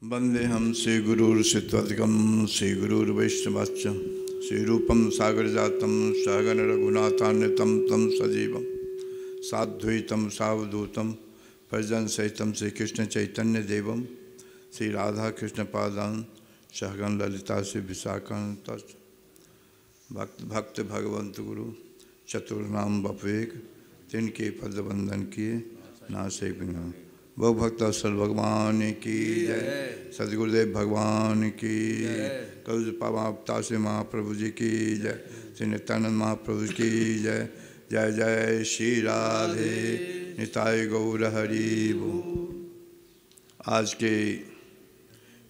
वंदेहम श्री गुरुर्सिद्धवद्गम श्री गुरुर्वैष्णवाच्च श्री रूपम सागर जातम सागर रघुनाथान्वितम तम सजीवम साद्वैतम सावधूतम भजन सहितम श्री कृष्ण चैतन्य देवम श्री राधा कृष्ण पादान सहगन ललिता श्री विशाखान्वित भक्त भक्त भगवंत गुरु चतुर्नाम बपवेक तिनके पदबंधन किए नासे बिना बहु भक्त असल भगवान की जय, सदगुरुदेव भगवान की कल पावाप्ता से महाप्रभु जी की जय, श्री नित्यानंद महाप्रभु की जय। जय जय श्री राधे निताय गौर हरि बो। आज के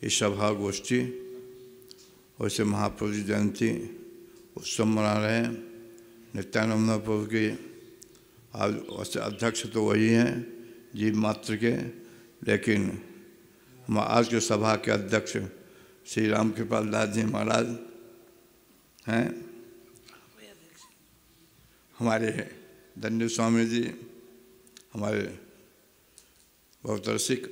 इस सभा गोष्ठी वैसे महाप्रभु जी जयंती उत्सव मना रहे हैं। नित्यानंद महाप्रभु के आज वैसे अध्यक्ष तो वही हैं जीव मात्र के, लेकिन हम आज के सभा के अध्यक्ष श्री राम कृपाल दास जी महाराज हैं, हमारे दंडी स्वामी जी हमारे बहुत रसिक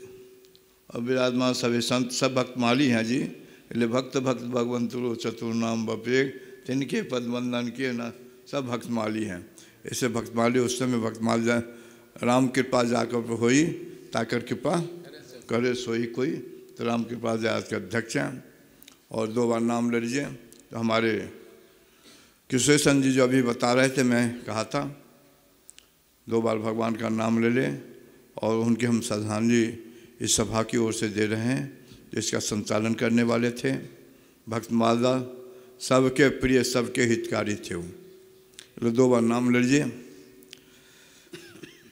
और विराजमान सभी संत सब भक्तमाली हैं जी। इसलिए भक्त भक्त भगवंत चतुर्नाम बपेक तिनके पदबंधन किए ना, सब भक्तमाली हैं। ऐसे भक्तमाली उस समय भक्तमाल राम कृपा जाकर होई ताकर कृपा करे सोई कोई, तो राम कृपा जी आज के अध्यक्ष हैं। और दो बार नाम ले लीजिए। तो हमारे कृष्ण जी जो अभी बता रहे थे, मैं कहा था दो बार भगवान का नाम ले लें और उनकी हम श्रद्धांजलि इस सभा की ओर से दे रहे हैं। जिसका संचालन करने वाले थे भक्तमाला, सबके प्रिय सबके हितकारी थे वो। दो बार नाम ले लीजिए।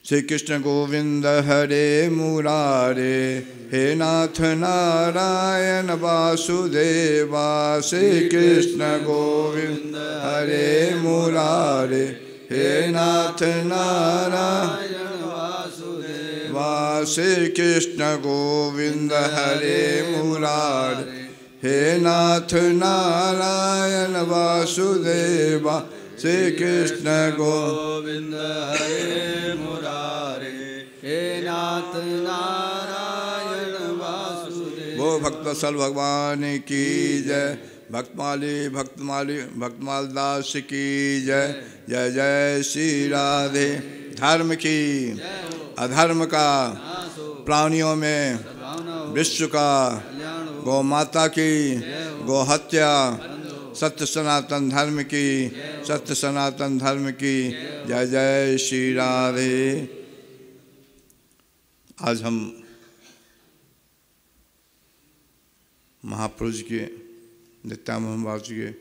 श्री कृष्ण गोविंद हरे मुरारे, हे नाथ नारायण वासुदेवा। श्री कृष्ण गोविंद हरे मुरारे, हे नाथ नारायण वासुदेवा। श्री कृष्ण गोविंद हरे मुरारे, हे नाथ नारायण वासुदेवा। श्री कृष्ण गोविंद हरे मुरारे, हे नाथ नारायण वासुदेव। वो भक्तवत्सल भगवान की जय। भक्तमाल दास की जय। जय जय श्री राधे। धर्म की अधर्म का प्राणियों में विश्व का, गौ माता की गौ हत्या, सत्य सनातन धर्म की, सत्य सनातन धर्म की जय जय श्री राधे। आज हम महापुरुष के नित्यानंद जी के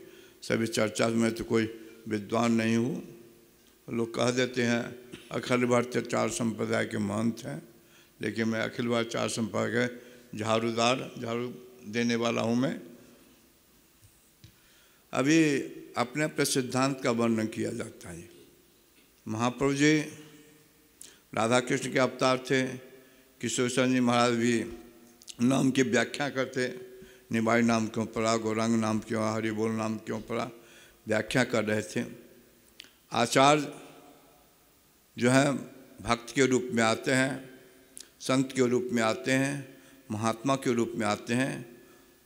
सभी चर्चा में तो कोई विद्वान नहीं हूँ। लोग कह देते हैं अखिल भारतीय चार संप्रदाय के महंत हैं, लेकिन मैं अखिल भारतीय चार संप्रदाय के झाड़ू देने वाला हूँ। मैं अभी अपने अपने सिद्धांत का वर्णन किया जाता है। महाप्रभु जी राधा कृष्ण के अवतार थे। किशोर जी महाराज भी नाम की व्याख्या करते। निबाई नाम क्यों पड़ा, गौरांग नाम क्यों, हरि बोल नाम क्यों पड़ा, व्याख्या कर रहे थे। आचार्य जो है भक्त के रूप में आते हैं, संत के रूप में आते हैं, महात्मा के रूप में आते हैं,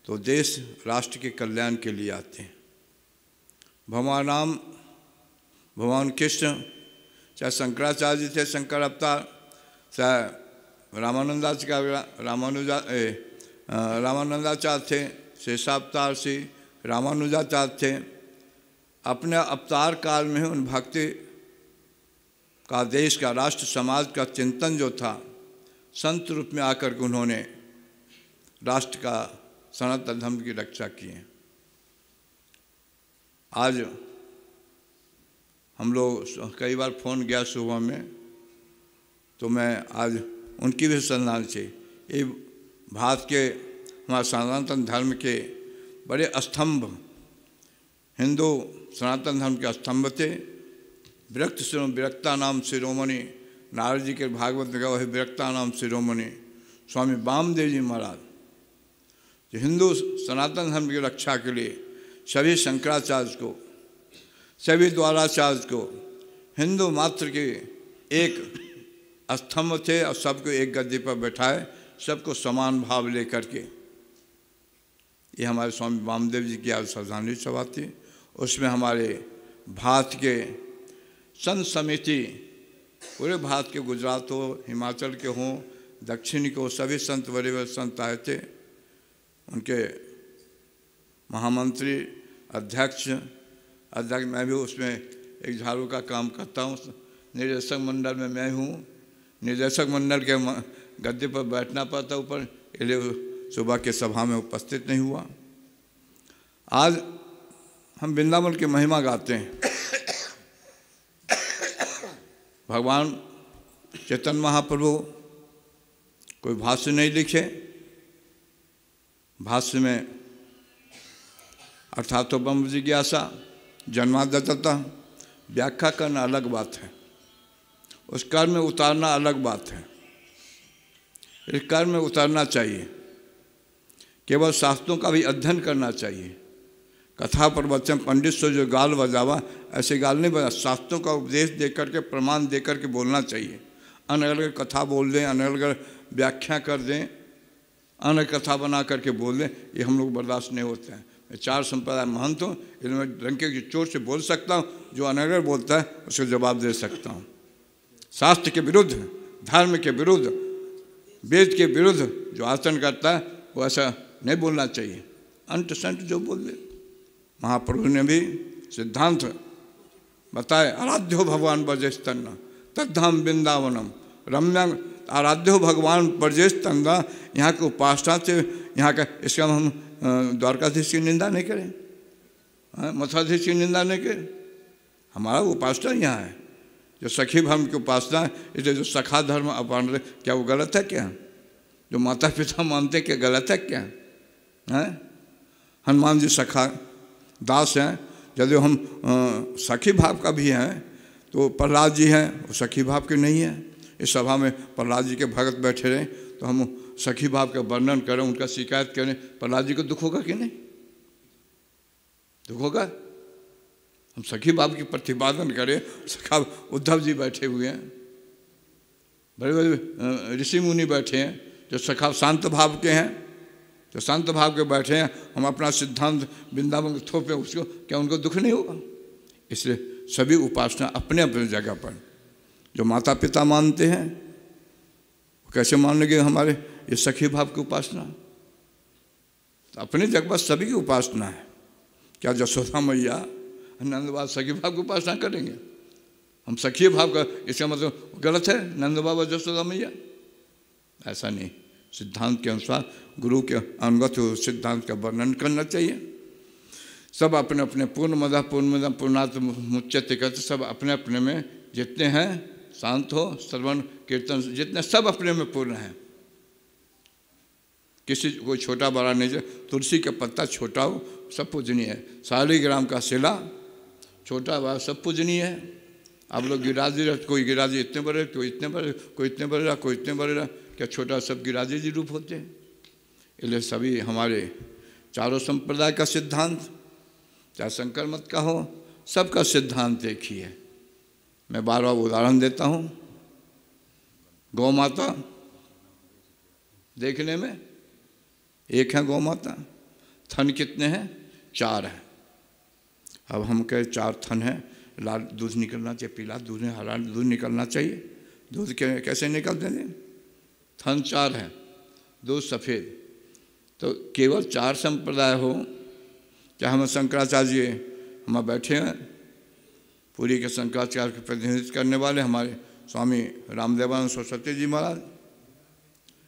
तो देश राष्ट्र के कल्याण के लिए आते हैं। भगवान कृष्ण चाहे शंकराचार्य जी थे, शंकर अवतार, चाहे रामानंदाचार्य थे, शेषावतार श्री रामानुजाचार्य थे। अपने अवतार काल में उन भक्ति का, देश का, राष्ट्र समाज का चिंतन जो था, संत रूप में आकर के उन्होंने राष्ट्र का, सनातन धर्म की रक्षा की है। आज हम लोग कई बार फ़ोन गया सुबह में, तो मैं आज उनकी भी श्रद्धांजलि चाहिए। ये भारत के हमारे सनातन धर्म के बड़े स्तंभ, हिंदू सनातन धर्म के स्तंभ थे। विरक्ता नाम शिरोमणि, नारद जी के भागवत में कहा है विरक्ता नाम शिरोमणि स्वामी वामदेव जी महाराज, जो हिंदू सनातन धर्म की रक्षा के लिए सभी शंकराचार्य को, सभी द्वाराचार्य को, हिंदू मात्र के एक स्तंभ थे और सबको एक गद्दी पर बैठाए, सबको समान भाव लेकर के ये हमारे स्वामी वामदेव जी की आज श्रद्धांजलि सभा थी। उसमें हमारे भारत के संत समिति, पूरे भारत के, गुजरात हो, हिमाचल के हों, दक्षिण के हो, सभी संत बड़े बड़े संत आए थे। उनके महामंत्री, अध्यक्ष, मैं भी उसमें एक झाड़ू का काम करता हूँ। निर्देशक मंडल में मैं हूँ। निर्देशक मंडल के गद्दे पर बैठना पड़ता ऊपर, इसलिए सुबह के सभा में उपस्थित नहीं हुआ। आज हम वृंदावन की महिमा गाते हैं। भगवान चैतन्य महाप्रभु कोई भाष्य नहीं लिखे, भाष्य में अर्थात तो ब्रह्म जिज्ञासा, जन्माद्यतः, व्याख्या करना अलग बात है, उस कर्म में उतारना अलग बात है। इस कर्म में उतारना चाहिए, केवल शास्त्रों का भी अध्ययन करना चाहिए। कथा प्रवचन पंडित से जो गाल बजावा, ऐसे गाल नहीं बजा। शास्त्रों का उपदेश देकर के, प्रमाण देकर के बोलना चाहिए। अन्य अलग कथा बोल दें, अन्य अलग व्याख्या कर दें, अन्य कथा बना करके बोल दें, ये हम लोग बर्दाश्त नहीं होते हैं। मैं 4 संप्रदाय महंत हूँ, इसलिए मैं डंके की चोट से बोल सकता हूँ। जो अनगर बोलता है उसको जवाब दे सकता हूँ। शास्त्र के विरुद्ध, धर्म के विरुद्ध, वेद के विरुद्ध जो आचरण करता है वो ऐसा नहीं बोलना चाहिए। अंत संत जो बोल दे। महाप्रभु ने भी सिद्धांत बताए, आराध्यो भगवान ब्रजेस्तन्ना तद्धाम वृंदावनम रम्या। आराध्यो भगवान ब्रजेस्तन्ना, यहाँ के उपासना से, यहाँ का, इसका हम द्वारकाधीश की निंदा नहीं करें, मथुराधीश की निंदा नहीं करें। हमारा उपासना यहाँ है, जो सखी धर्म की उपासना है। इसलिए जो सखा धर्म अपना, क्या वो गलत है क्या? जो माता पिता मानते क्या गलत है क्या? है हनुमान जी सखा दास हैं। यदि हम सखी भाव का भी हैं तो प्रहलाद जी हैं, वो सखी भाव के नहीं हैं। इस सभा में प्रहलाद जी के भगत बैठे रहें तो हम सखी भाव का वर्णन करें, उनका शिकायत करें, प्रहलाद जी को दुख होगा कि नहीं? दुख होगा। हम सखी भाव की प्रतिपादन करें। सखा उद्धव जी बैठे हुए हैं, बड़े बड़े ऋषि मुनि बैठे हैं जो सखा शांत भाव के हैं, जो शांत भाव के बैठे हैं। हम अपना सिद्धांत वृंदावन को थोपे, उसको क्या उनको दुख नहीं होगा? इसलिए सभी उपासना अपने अपने जगह पर। जो माता पिता मानते हैं वो कैसे मान लेंगे हमारे ये सखी भाव की उपासना? तो अपनी जगह पर सभी की उपासना है। क्या जसोदा मैया नंद बाबा सखी भाव की उपासना करेंगे? हम सखी भाव का, इसका मतलब गलत है नंद बाबा जसोदा मैया? ऐसा नहीं। सिद्धांत के अनुसार गुरु के अनुगत सिद्धांत का वर्णन करना चाहिए। सब अपने अपने पूर्णमदः पूर्णात् मुच्यते कहते, सब अपने अपने में जितने हैं, शांत हो, श्रवण कीर्तन जितने, सब अपने में पूर्ण हैं। किसी कोई छोटा बड़ा नहीं। तुलसी का पत्ता छोटा हो सब पूजनीय है, शालिग्राम का शिला छोटा बड़ा सब पूजनीय है। आप लोग गिरिराजी, कोई गिरिराजी इतने बड़े, कोई इतने बड़े, कोई इतने बड़े, कोई इतने बड़े, क्या छोटा सब गिरिराजी जी रूप होते हैं? इसलिए सभी हमारे चारों संप्रदाय का सिद्धांत, चाहे शंकर मत का हो, सबका सिद्धांत एक ही है। मैं बार बार उदाहरण देता हूँ। गौ माता देखने में एक है, गौ माता। थन कितने हैं? 4 हैं। अब हम कहे 4 थन हैं, लाल दूध निकलना चाहिए, पीला दूध, हरा दूध निकलना चाहिए। दूध कैसे निकलते हैं? थन 4 हैं, दूध सफ़ेद। तो केवल 4 संप्रदाय हो, चाहे हम शंकराचार्य जी हम बैठे हैं, पूरी के शंकराचार्य के प्रतिनिधित्व करने वाले हमारे स्वामी रामदेवानंद सरस्वती जी महाराज,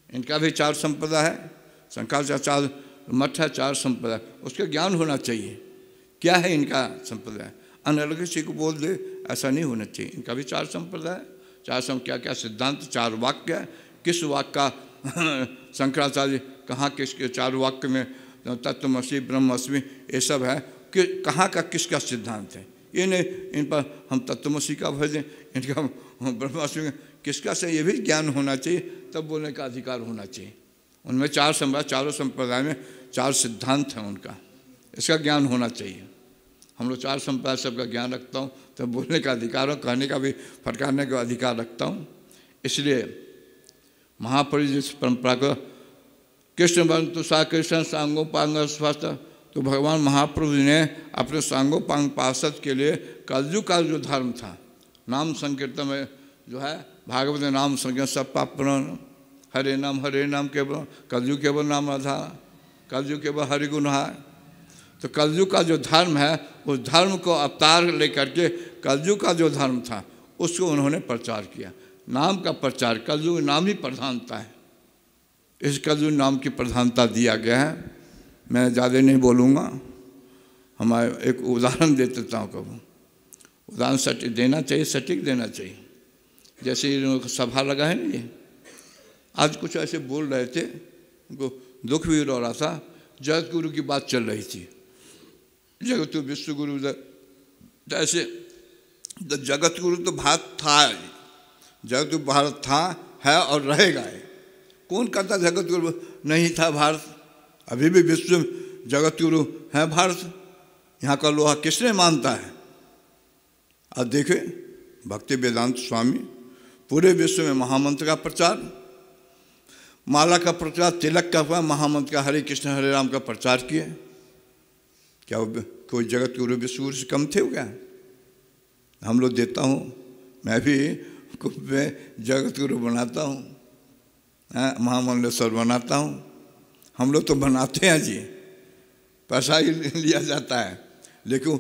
इनका भी 4 संप्रदाय है। शंकराचार्य मठ है, 4 संप्रदाय, उसका ज्ञान होना चाहिए। क्या है इनका संप्रदाय? अनलग किसी को बोल दे, ऐसा नहीं होना चाहिए। इनका भी 4 संप्रदाय, 4 क्या क्या सिद्धांत, 4 वाक्य है। किस वाक्य का शंकराचार्य कहाँ, किसके 4 वाक्य में तत्वमसि ब्रह्मस्मि ये सब है कि कहाँ का किसका सिद्धांत है? ये नहीं इन पर हम तत्वमसि का भर दें, इनका ब्रह्मस्मि किसका से, ये भी ज्ञान होना चाहिए, तब बोलने का अधिकार होना चाहिए। उनमें 4 संप्रदाय, चारों संप्रदाय में 4 सिद्धांत हैं उनका, इसका ज्ञान होना चाहिए। हम लोग 4 संप्रदाय सबका ज्ञान रखता हूँ, तब बोलने का अधिकार हो, कहने का भी, फटकारने का अधिकार रखता हूँ। इसलिए महाप्रभु जिस परंपरा को कृष्ण बंतु सा कृष्ण सांगोपांग स्वस्थ। तो भगवान महाप्रभु ने अपने सांगोपांग पार्षद के लिए कलयुग का जो धर्म था, नाम संकीर्तन में जो है भागवत नाम संकीर्तन सब पाप हरे नाम केवल कलयुग केवल नाम आधा, कलयुग केवल हरि गुण है। तो कलयुग का जो धर्म है उस धर्म को अवतार लेकर के कलयुग का जो धर्म था उसको उन्होंने प्रचार किया। नाम का प्रचार, कलयुग नाम ही प्रधानता है, इस कलयुग नाम की प्रधानता दिया गया है। मैं ज़्यादा नहीं बोलूँगा, हमारे एक उदाहरण दे देता हूँ। कब उदाहरण सटीक देना चाहिए, सटीक देना चाहिए। जैसे ये सभा लगा है ना, ये आज कुछ ऐसे बोल रहे थे, उनको दुख भी हो रहा था। जगत गुरु की बात चल रही थी, जगत विश्व गुरु। ऐसे तो जगत गुरु तो भारत था, जगत गुरु भारत था, है और रहेगा। कौन कहता जगत गुरु नहीं था भारत? अभी भी विश्व जगत गुरु है भारत। यहाँ का लोहा किसने मानता है? अब देखे भक्ति वेदांत स्वामी पूरे विश्व में महामंत्र का प्रचार, माला का प्रचार, तिलक का हुआ, महामंत्र का हरे कृष्ण हरे राम का प्रचार किए। क्या कोई जगत गुरु विश्व गुरु से कम थे हो क्या? हम लोग देता हूँ, मैं भी कुछ में जगत गुरु बनाता हूँ, महामंडलेश्वर बनाता हूँ। हम लोग तो बनाते हैं जी, पैसा ही लिया जाता है। लेकिन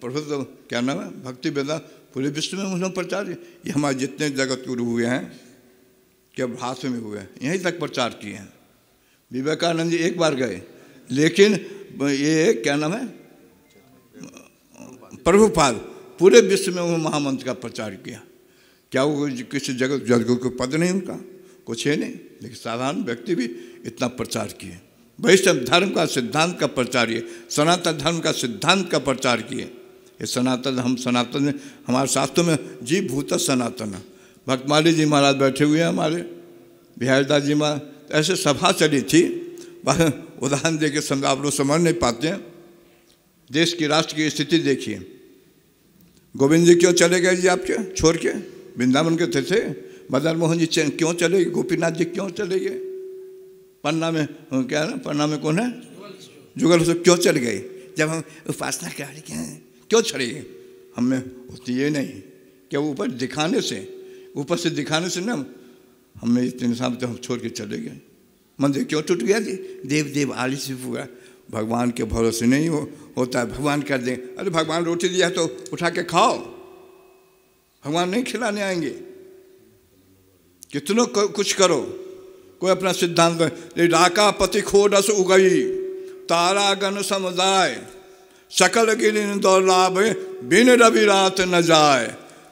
प्रोफेसर क्या नाम है, भक्ति वेदांत पूरे विश्व में उन्होंने प्रचार। ये हमारे जितने जगत गुरु हुए हैं क्या भारत में हुए हैं, यहीं तक प्रचार किए हैं। विवेकानंद जी एक बार गए, लेकिन ये क्या नाम है, प्रभुपाद पूरे विश्व में वो महामंत्र का प्रचार किया। क्या वो किसी जगत गुरु को पद नहीं, उनका कुछ है नहीं, लेकिन साधारण व्यक्ति भी इतना प्रचार किए। वैष्णव धर्म का सिद्धांत का प्रचार किए, सनातन धर्म का सिद्धांत का प्रचार किए। ये सनातन, हम सनातन हमारे शास्त्रों में जीव भूत सनातन। भक्तमाली जी महाराज बैठे हुए हैं, हमारे बिहारीदास जी महाराज। ऐसे सभा चली थी, उदाहरण दे के समझ, आप लोग समझ नहीं पाते हैं। देश की राष्ट्र की स्थिति देखिए। गोविंद जी क्यों चले गए जी आपके छोड़ के? वृंदावन के थे। मदन मोहन जी क्यों चले गए? गोपीनाथ जी क्यों चले गए? पन्ना में क्या है ना, पन्ना में कौन है, जुगल से क्यों चले गए? जब हम उपासना कर रहे हैं क्यों चले गए? हमें होती ये नहीं क्या ऊपर दिखाने से, ऊपर से दिखाने से ना हमें इतने सामने तो हम छोड़ के चले गए। मंदिर क्यों टूट गया जी? देव देव आलिस हुआ। भगवान के भरोसे नहीं होता है, भगवान कर दें। अरे भगवान रोटी दिया तो उठा के खाओ, भगवान नहीं खिलाने आएंगे। कितनों कुछ करो, कोई अपना सिद्धांत। राका पति खोडस उगई, तारा गण समुदाय, सकल गिन दौलाभ, बिन रवि रात न जाए,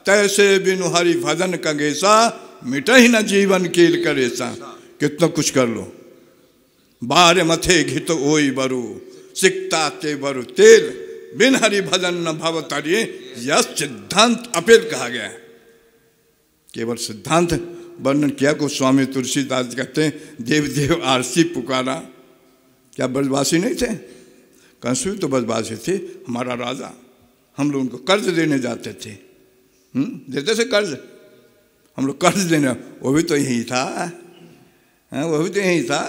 तैसे बिनु हरि भजन कंगेसा, मिटहि न जीवन कील करेसा। कितना कुछ कर लो, बारे मथे घित ओई बरु, सिकता ते बरु तेल, बिन हरि भजन न भव तरिए। यह सिद्धांत अपेल कहा गया है। केवल सिद्धांत वर्णन किया को स्वामी तुलसीदास कहते हैं, देव देव आरसी पुकारा। क्या ब्रजवासी नहीं थे? कंस भी तो ब्रजवासी थे, हमारा राजा। हम लोग उनको कर्ज देने जाते थे, देते थे कर्ज, हम लोग कर्ज देने, वो भी तो यही था, वो भी तो यही था।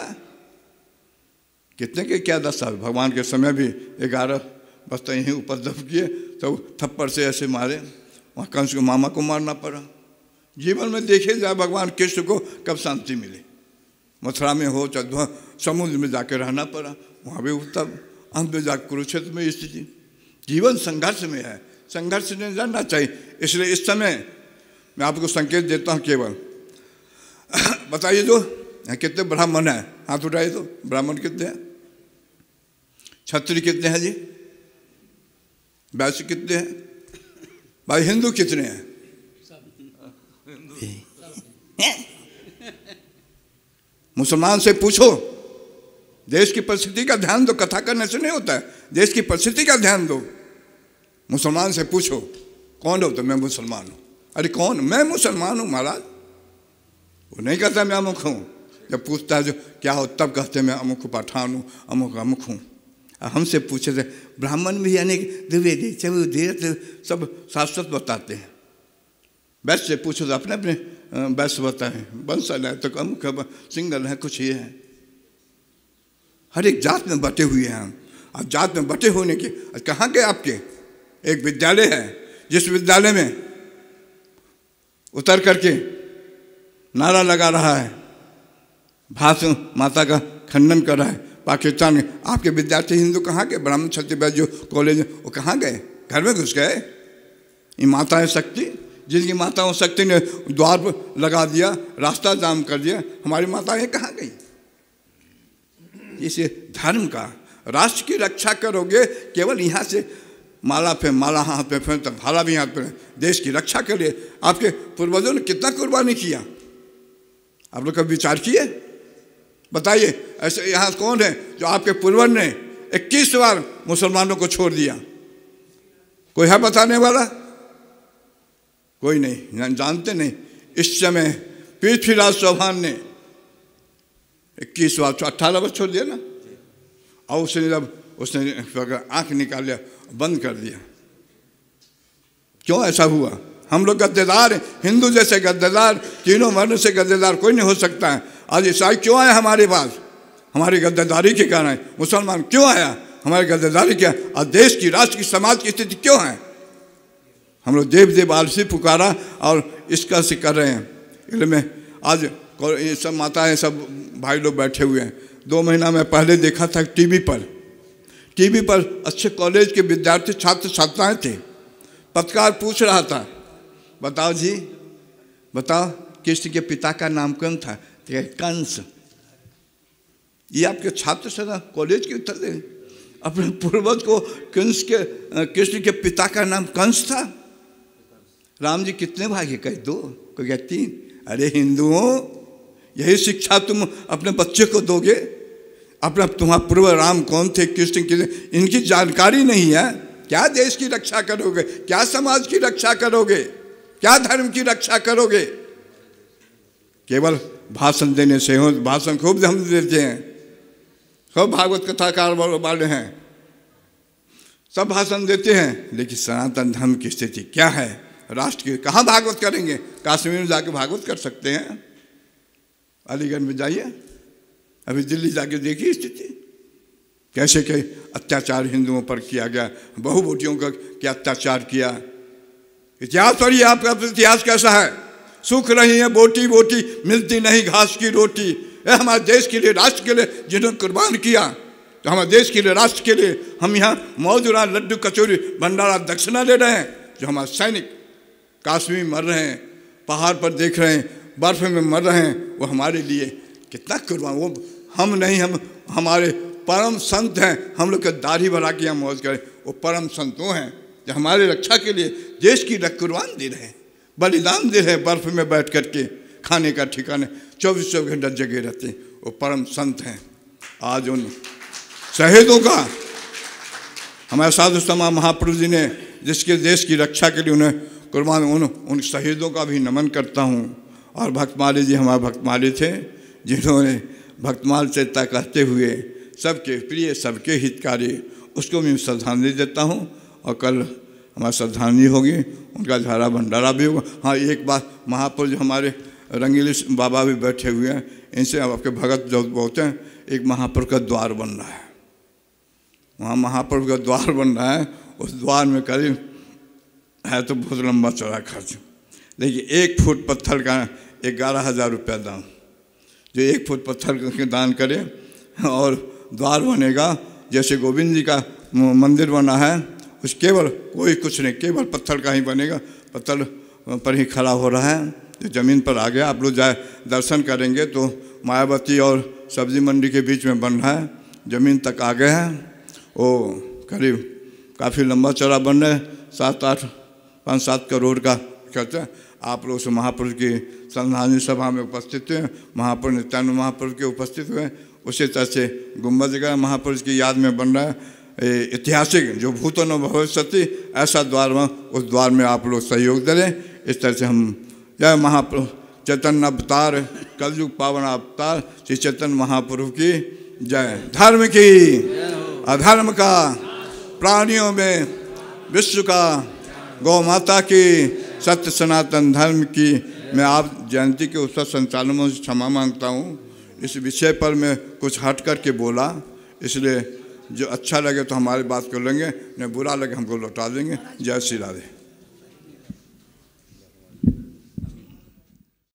कितने के क्या दशा, भगवान के समय भी 11 बस तो यहीं उपद्रव किए, तो थप्पड़ से ऐसे मारे, वहाँ कंस को मामा को मारना पड़ा। जीवन में देखे जाए भगवान कृष्ण को कब शांति मिले। मथुरा में हो चाहे समुद्र में जाकर रहना पड़ा, वहाँ भी तब अंत में जाकर कुरुक्षेत्र में स्थिति। जीवन संघर्ष में है, संघर्ष नहीं जानना चाहिए। इसलिए इस समय मैं आपको संकेत देता हूँ। केवल बताइए जो कितने ब्राह्मण हैं, हाथ उठाइए तो। ब्राह्मण कितने हैं? क्षत्रिय कितने हैं जी? वैश्य कितने हैं भाई? हिंदू कितने हैं? मुसलमान से पूछो। देश की परिस्थिति का ध्यान दो, कथा करने से नहीं होता है। देश की परिस्थिति का ध्यान दो। मुसलमान से पूछो कौन हो? तो मैं मुसलमान हूँ। अरे कौन? मैं मुसलमान हूँ महाराज। वो नहीं कहता मैं अमुक हूँ। जब पूछता है जो क्या हो, तब कहते मैं अमुक पठान हूँ, अमुक अमुक हूँ। हमसे पूछे थे ब्राह्मण भी अनेक द्विवेदी सब शाश्वत बताते हैं। वैश्य से पूछो तो अपने अपने वैश्य बताए, बंसल है तो अमुक सिंगल है, कुछ ये है। हर एक जात में बटे हुए हैं हम। और जात में बटे होने के कहाँ गए आपके? एक विद्यालय है, जिस विद्यालय में उतर करके नारा लगा रहा है, भारत माता का खंडन कर रहा है पाकिस्तान में, आपके विद्यार्थी हिंदू कहाँ गए? ब्राह्मण क्षत्रिय जो कॉलेज है वो कहाँ गए? घर में घुस गए? ये माताएं शक्ति, जिनकी माताओं शक्ति ने द्वार पर लगा दिया, रास्ता जाम कर दिया, हमारी माताएं कहाँ गई? इसे धर्म का, राष्ट्र की रक्षा करोगे केवल यहाँ से माला पे माला हाथ पे फिर तब भाला भी हाथ पे, देश की रक्षा के लिए आपके पूर्वजों ने कितना कुर्बानी किया, आप लोग कभी विचार किए? बताइए, ऐसे यहाँ कौन है जो आपके पूर्वज ने 21 बार मुसलमानों को छोड़ दिया? कोई है बताने वाला? कोई नहीं, जानते नहीं। इस समय पृथ्वीराज चौहान ने 21 बार 18 बार छोड़ दिया ना, और उसने जब उसने आंख निकाल लिया, बंद कर दिया। क्यों ऐसा हुआ? हम लोग गद्देदार हैं, हिंदू जैसे गद्देदार, तीनों वर्ण से गद्देदार कोई नहीं हो सकता है। आज ईसाई क्यों आया हमारे पास? हमारी गद्देदारी के कारण। मुसलमान क्यों आया? हमारी गद्देदारी क्या? आज देश की, राष्ट्र की, समाज की स्थिति क्यों है? हम लोग देव देव आलसी पुकारा और इसका से कर रहे हैं। इसलिए आज ये सब माताएं, सब भाई लोग बैठे हुए हैं। 2 महीना में पहले देखा था टीवी पर अच्छे कॉलेज के विद्यार्थी, छात्र छात्राएं थे। पत्रकार पूछ रहा था, बताओ जी, बताओ कृष्ण के पिता का नाम कौन था? कंस। ये आपके छात्र से ना कॉलेज के उत्तर दे, अपने पूर्वज को कृष्ण के पिता का नाम कंस था। राम जी कितने भाई? कहे 2, कोई कहे 3। अरे हिंदुओं, यही शिक्षा तुम अपने बच्चे को दोगे? अपना तुम्हारा पूर्व राम कौन थे, कृष्ण के, इनकी जानकारी नहीं है। क्या देश की रक्षा करोगे? क्या समाज की रक्षा करोगे? क्या धर्म की रक्षा करोगे? केवल भाषण देने से हो। भाषण खूब हम देते हैं, सब भागवत कथाकार वाले हैं, सब भाषण देते हैं, लेकिन सनातन धर्म की स्थिति क्या है? राष्ट्र की कहाँ भागवत करेंगे? कश्मीर में जाके भागवत कर सकते हैं, अलीगढ़ में जाइए, अभी दिल्ली जाके देखिए स्थिति कैसे के अत्याचार हिंदुओं पर किया गया, बहुबोटियों का क्या अत्याचार किया। इतिहास पढ़िए, आपका इतिहास कैसा है? सुख रही है बोटी बोटी, मिलती नहीं घास की रोटी। हमारे देश के लिए, राष्ट्र के लिए जिन्होंने कुर्बान किया, तो हमारे देश के लिए, राष्ट्र के लिए हम यहाँ मौज उड़ा, लड्डू कचौरी भंडारा दक्षिणा दे रहे हैं। जो हमारे सैनिक कश्मीर में मर रहे हैं, पहाड़ पर देख रहे हैं, बर्फ में मर रहे हैं, वो हमारे लिए कितना कुर्बान। वो हम नहीं, हम हमारे परम संत हैं। हम लोग का दाढ़ी बढ़ा के हम मौज करें, वो परम संत वो हैं जो हमारे रक्षा के लिए देश की कुर्बान दे रहे हैं, बलिदान दे रहे हैं। बर्फ में बैठ करके खाने का ठिकाने 24 घंटा जगे रहते हैं, वो परम संत हैं। आज उन शहीदों का, हमारे साधु समा महापुरुष जी ने जिसके देश की रक्षा के लिए उन्हें कुर्बान, उन शहीदों का भी नमन करता हूँ। और भक्तमाली जी हमारे भक्तमाली थे, जिन्होंने भक्तमाल चेता कहते हुए सबके प्रिय, सबके हितकारी, उसको मैं श्रद्धांजलि देता हूँ। और कल हमारी श्रद्धांजलि होगी, उनका झाड़ा भंडारा भी होगा। हाँ, एक बात, महापुरुष हमारे रंगीली बाबा भी बैठे हुए हैं, इनसे आपके भगत जो बोलते हैं, एक महापुरुष का द्वार बन रहा है, वहाँ महापुरुष का द्वार बन रहा है। उस द्वार में करीब है तो बहुत लंबा चौड़ा खर्च, लेकिन 1 फुट पत्थर का 11,000 रुपया दाम। जो 1 फुट पत्थर के दान करे और द्वार बनेगा, जैसे गोविंद जी का मंदिर बना है, उस केवल कोई कुछ नहीं, केवल पत्थर का ही बनेगा। पत्थर पर ही खड़ा हो रहा है, जो ज़मीन पर आ गया। आप लोग जाए दर्शन करेंगे तो मायावती और सब्जी मंडी के बीच में बन रहा है, ज़मीन तक आ गया है। वो करीब काफ़ी लंबा चौड़ा बन रहा है, 5-7 करोड़ का खर्चा। आप लोग उस महापुरुष की श्रद्धांजलि सभा में उपस्थित हुए, महापुरुष नित्यानंद महापुरुष के उपस्थित हुए। उसी तरह से गुम्बद का महापुरुष की याद में बन रहा है ऐतिहासिक, जो भूतो न भविष्यति, ऐसा द्वार में, उस द्वार में आप लोग सहयोग दे रहे। इस तरह से हम जय महापुरुष चैतन्य अवतार, कलयुग पावन अवतार श्री चैतन्य महापुरुष की जय। धर्म की, अधर्म का, प्राणियों में, विश्व का, गौ माता की, सत्य सनातन धर्म की। मैं आप जयंती के उत्सव संचालकों से क्षमा मांगता हूँ। इस विषय पर मैं कुछ हट कर के बोला, इसलिए जो अच्छा लगे तो हमारी बात कर लेंगे, नहीं बुरा लगे हमको लौटा देंगे। जय श्री राधे।